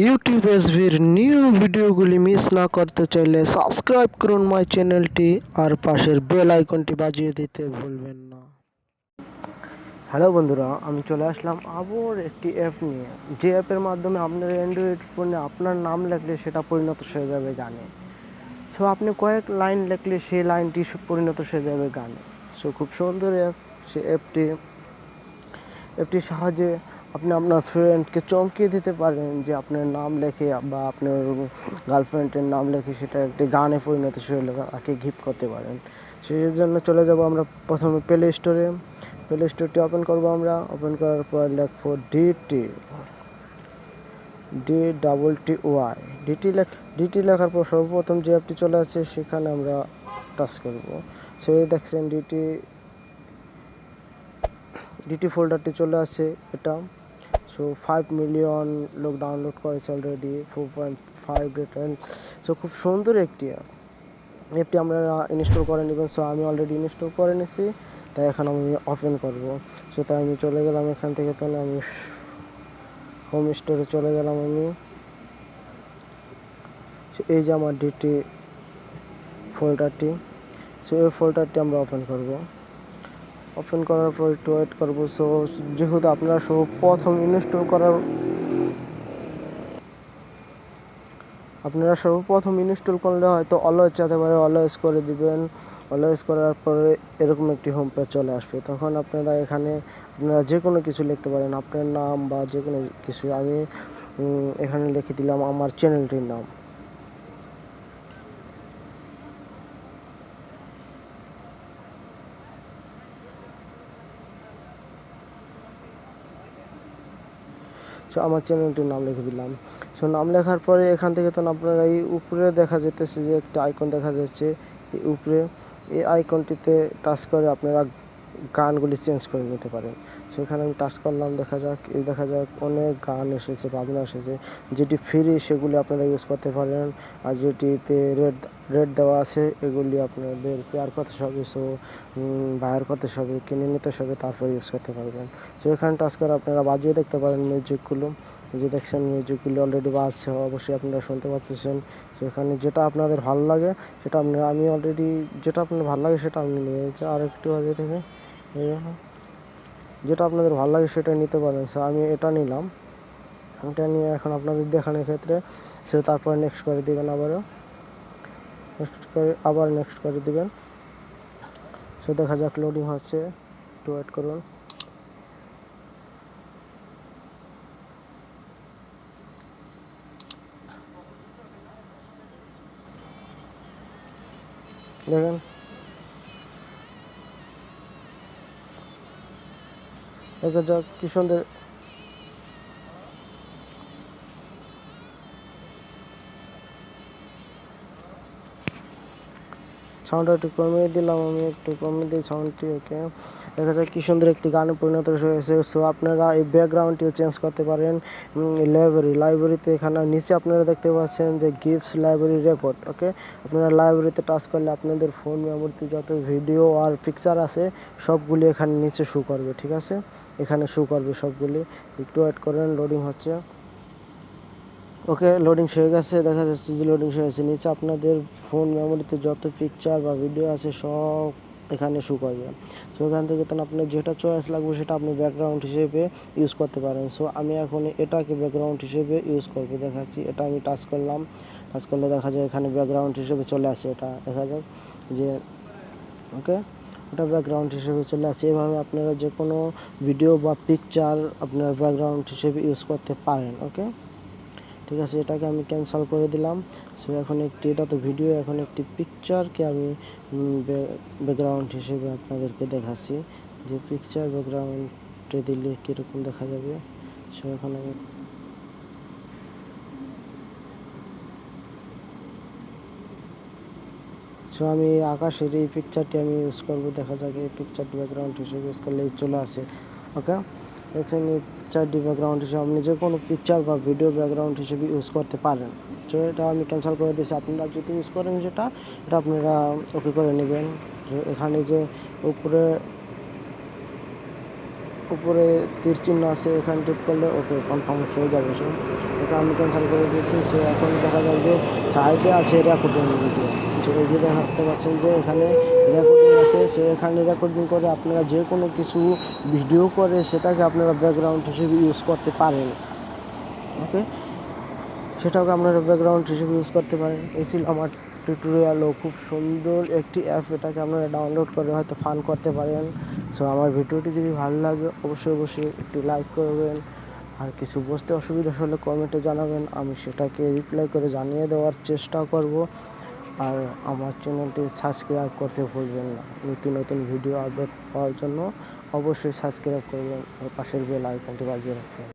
YouTube এসভির new ভিডিওগুলি miss না করতে চাইলে সাবস্ক্রাইব করুন মাই চ্যানেলটি আর পাশের বেল আইকনটি বাজিয়ে দিতে ভুলবেন না। হ্যালো বন্ধুরা, আমি চলে আসলাম আবার একটি অ্যাপ নিয়ে, যে অ্যাপের মাধ্যমে আপনার অ্যান্ড্রয়েড ফোনে আপনার নাম লিখলে সেটা পরিণত হয়ে যাবে গানে। সো আপনি কয়েক লাইন লিখলে সেই লাইনটি পরিণত হয়ে যাবে গানে। সো খুব সুন্দর অ্যাপ। সে অ্যাপটির সাহায্যে আপনি আপনার ফ্রেন্ডকে চমকিয়ে দিতে পারেন যে আপনার নাম লেখে বা আপনার গার্লফ্রেন্ডের নাম লেখে সেটা একটি গানে পরিণত হয়ে তাকে গিফট করতে পারেন। সেই জন্য চলে যাব আমরা প্রথমে প্লে স্টোরটি ওপেন করবো। আমরা ওপেন করার পর লিখবো ডিটি লেখার পর সর্বপ্রথম যে অ্যাপটি চলে আসছে সেখানে আমরা টাচ করব। সেই দেখছেন ডিটি ফোল্ডারটি চলে আসে এটা। সো 5 মিলিয়ন লোক ডাউনলোড করেছে অলরেডি, 4.5 রেটেড। সো খুব সুন্দর একটি অ্যাপটি আমরা ইনস্টল করে নেবেন। সো আমি অলরেডি ইনস্টল করে নিয়েছি, তাই এখন আমি ওপেন করব। সো তাই আমি চলে গেলাম এখান থেকে, তাহলে আমি হোম স্টোরে চলে গেলাম আমি। এই যে আমার ডিটি ফোল্ডারটি, সো এই ফোল্ডারটি আমরা ওপেন করব। ওপেন করার পর একটু ওয়েট করবো। সো যেহেতু আপনারা সর্বপ্রথম ইনস্টল করলে হয়তো অলওয়েজ যেতে পারে, অলওয়েজ করে দিবেন। অলওয়েজ করার পরে এরকম একটি হোম পেজ চলে আসবে। তখন আপনারা যে কোনো কিছু লিখতে পারেন, আপনার নাম বা যে কোনো কিছু। আমি এখানে লিখে দিলাম আমার চ্যানেলটির নাম। সো আমার চ্যানেলটির নাম লিখে দিলাম। সো নাম লেখার পরে এখান থেকে তো আপনারা এই উপরে দেখা যেতেছে যে একটা আইকন দেখা যাচ্ছে এই উপরে, এই আইকনটিতে টাচ করে আপনারা গানগুলি চেঞ্জ করে নিতে পারেন। সেখানে আমি টাচ করলাম, দেখা যাক অনেক গান এসেছে, বাজনা এসেছে। যেটি ফ্রি সেগুলি আপনারা ইউজ করতে পারেন, আর যেটিতে রেট দেওয়া আছে এগুলি আপনাদের পেয়ার করতে হবে। সো বায়ার করতে হবে, কিনে নিতে হবে, তারপর ইউজ করতে পারবেন। সো এখানে টাচ করে আপনারা বাজিয়ে দেখতে পারেন মিউজিকগুলো। যে দেখছেন মিউজিকগুলি অলরেডি বাজছে, অবশ্যই আপনারা শুনতে পাচ্ছেন। সেখানে যেটা আপনাদের ভালো লাগে সেটা আমি অলরেডি যেটা আপনার ভালো লাগে সেটা আপনি নিয়ে নিয়েছি। আর একটু আগে থেকে যেটা আপনাদের ভালো লাগে সেটা নিতে পারেন। সো আমি এটা নিলাম, এটা নিয়ে এখন আপনাদের দেখানোর ক্ষেত্রে সে তারপর নেক্সট করে দিবেন, আবার নেক্সট করে দিবেন। সো দেখা যাক লোডিং হচ্ছে, একটু ওয়েট করুন। দেখেন দেখা যাক কি সুন্দর। সাউন্ডটা একটু কমিয়ে দিলাম, আমি একটু কমিয়ে দিই সাউন্ডটি। ওকে, দেখা যায় কি সুন্দর একটি গানে পরিণত হয়েছে। সো আপনারা এই ব্যাকগ্রাউন্ডটিও চেঞ্জ করতে পারেন। লাইব্রেরিতে এখানে নিচে আপনারা দেখতে পাচ্ছেন যে গিফটস লাইব্রেরি রেকর্ড। ওকে, আপনারা লাইব্রেরিতে টাচ করলে আপনাদের ফোন মেমোরিতে যত ভিডিও আর পিকচার আছে সবগুলি এখানে নিচে শো করবে। ঠিক আছে, এখানে শো করবে সবগুলি। একটু ওয়েট করেন, লোডিং হচ্ছে। ওকে, লোডিং হয়ে গেছে, দেখা যাচ্ছে যে লোডিং হয়ে গেছে। নিচে আপনাদের ফোন মেমোরিতে যত পিকচার বা ভিডিও আছে সব এখানে শো করবে। সো এখান থেকে তখন আপনার যেটা চয়েস লাগবে সেটা আপনি ব্যাকগ্রাউন্ড হিসেবে ইউজ করতে পারেন। সো আমি এখন এটাকে ব্যাকগ্রাউন্ড হিসেবে ইউজ করবো, দেখাচ্ছি। এটা আমি টাচ করলাম, টাচ করলে দেখা যায় এখানে ব্যাকগ্রাউন্ড হিসেবে চলে আসে। এটা দেখা যায় যে ওকে, ওটা ব্যাকগ্রাউন্ড হিসেবে চলে আসছে। এভাবে আপনারা যে কোনো ভিডিও বা পিকচার আপনার ব্যাকগ্রাউন্ড হিসেবে ইউজ করতে পারেন। ওকে, ঠিক আছে, এটাকে আমি ক্যান্সেল করে দিলাম। সো এখন এটা তো ভিডিও, এখন একটি পিকচারকে আমি ব্যাকগ্রাউন্ড হিসেবে আপনাদেরকে দেখাচ্ছি যে পিকচার ব্যাকগ্রাউন্ডে দিলে কীরকম দেখা যাবে। সো এখন আমি আকাশের এই পিকচারটি আমি ইউজ করবো। দেখা যাক এই পিকচারটি ব্যাকগ্রাউন্ড হিসেবে ইউজ করলে চলে আসে। ওকে, দেখছেন এই পিকচারটি ব্যাকগ্রাউন্ড হিসেবে আপনি যে কোনো পিকচার বা ভিডিও ব্যাকগ্রাউন্ড হিসেবে ইউজ করতে পারেন। সো এটা আমি ক্যান্সেল করে দিয়েছি। আপনারা যদি ইউজ করেন এটা আপনারা ওকে করে নেবেন। এখানে যে উপরে তীর চিহ্ন আছে, এখানে টিপ করলে ওকে কনফার্ম হয়ে যাবে। সে এটা আমি ক্যান্সেল করে দিয়েছি। সে এখন দেখা যায় যে সাইডে আছে রেকর্ডিং ভিডিও, এই যে দেখতে পাচ্ছেন যে এখানে রেকর্ডিং আছে। সে এখানে রেকর্ডিং করে আপনারা যে কোনো কিছু ভিডিও করে সেটাকে আপনারা ব্যাকগ্রাউন্ড হিসেবে ইউজ করতে পারেন। ওকে, সেটাকে আপনারা ব্যাকগ্রাউন্ড হিসেবে ইউজ করতে পারেন। এই ছিল আমার টিউটোরিয়াল ও খুব সুন্দর একটি অ্যাপ, এটাকে আপনারা ডাউনলোড করে হয়তো ফান করতে পারেন। সো আমার ভিডিওটি যদি ভালো লাগে অবশ্যই একটি লাইক করবেন, আর কিছু বুঝতে অসুবিধা হলে কমেন্টে জানাবেন, আমি সেটাকে রিপ্লাই করে জানিয়ে দেওয়ার চেষ্টা করব। আর আমার চ্যানেলটি সাবস্ক্রাইব করতে ভুলবেন না। নতুন ভিডিও আপলোড পাওয়ার জন্য অবশ্যই সাবস্ক্রাইব করবেন আর পাশের বেল আইকনটি বাজিয়ে রাখবেন।